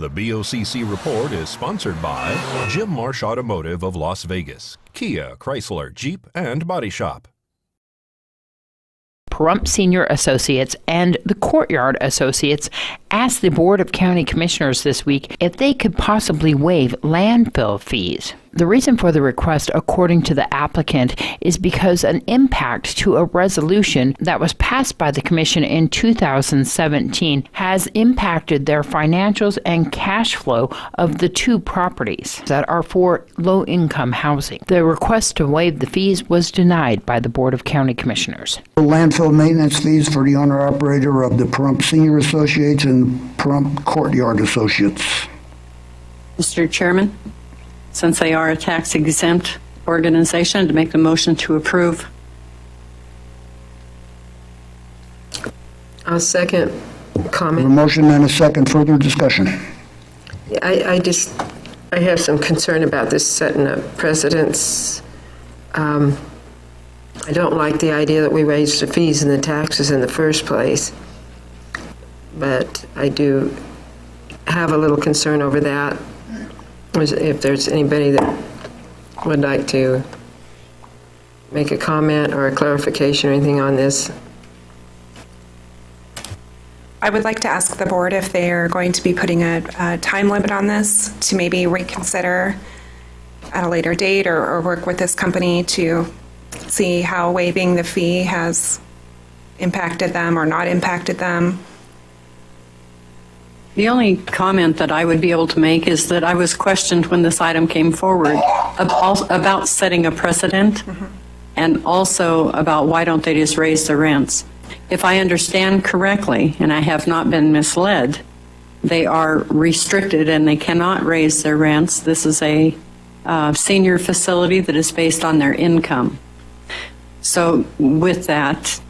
The BOCC report is sponsored by Jim Marsh Automotive of Las Vegas, Kia, Chrysler, Jeep, and Body Shop. Pahrump Senior Associates and the Courtyard Associates asked the Board of County Commissioners this week if they could possibly waive landfill fees. The reason for the request, according to the applicant, is because an impact to a resolution that was passed by the Commission in 2017 has impacted their financials and cash flow of the two properties that are for low-income housing. The request to waive the fees was denied by the Board of County Commissioners. Landfill maintenance fees for the owner-operator of the Pahrump Senior Associates and Pahrump Courtyard Associates. Mr. Chairman, since they are a tax-exempt organization, to make the motion to approve. I'll second comment. A motion and a second. Further discussion. I have some concern about this setting up precedents. I don't like the idea that we raise the fees and the taxes in the first place, but I do have a little concern over that. If there's anybody that would like to make a comment or a clarification or anything on this. I would like to ask the board if they are going to be putting a time limit on this to maybe reconsider at a later date or work with this company to see how waiving the fee has impacted them or not impacted them. The only comment that I would be able to make is that I was questioned when this item came forward about setting a precedent and also about why don't they just raise the rents. If I understand correctly, and I have not been misled, they are restricted and they cannot raise their rents. This is a senior facility that is based on their income. So with that,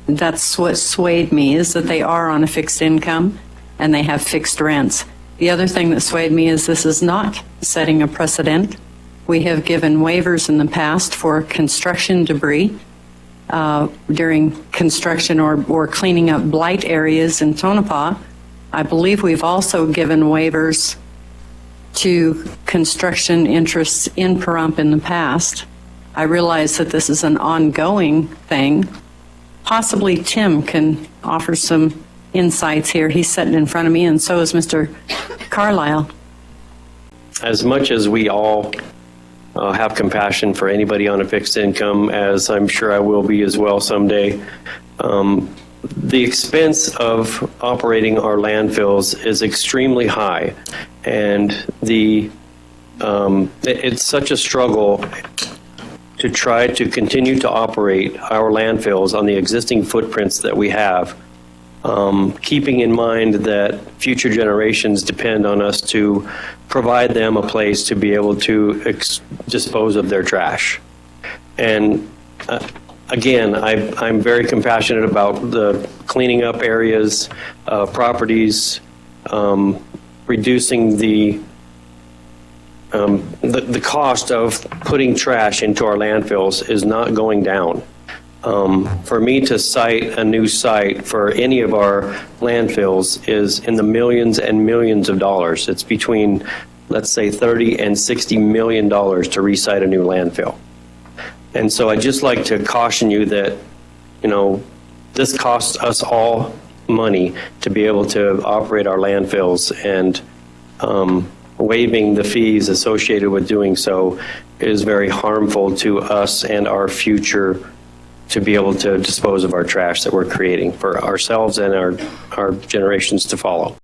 that's what swayed me, is that they are on a fixed income and they have fixed rents. The other thing that swayed me is this is not setting a precedent. We have given waivers in the past for construction debris during construction or cleaning up blight areas in Tonopah. I believe we've also given waivers to construction interests in Pahrump in the past. I realize that this is an ongoing thing. Possibly Tim can offer some insights here. He's sitting in front of me, and so is Mr. Carlisle. As much as we all have compassion for anybody on a fixed income, as I'm sure I will be as well someday, the expense of operating our landfills is extremely high, and it's such a struggle to try to continue to operate our landfills on the existing footprints that we have. Keeping in mind that future generations depend on us to provide them a place to be able to dispose of their trash. And again, I'm very compassionate about the cleaning up areas, properties, reducing the cost of putting trash into our landfills is not going down. For me to cite a new site for any of our landfills is in the millions and millions of dollars. It's between, let's say, $30 and $60 million to recite a new landfill. And so I'd just like to caution you that, this costs us all money to be able to operate our landfills, and waiving the fees associated with doing so is very harmful to us and our future to be able to dispose of our trash that we're creating for ourselves and our generations to follow.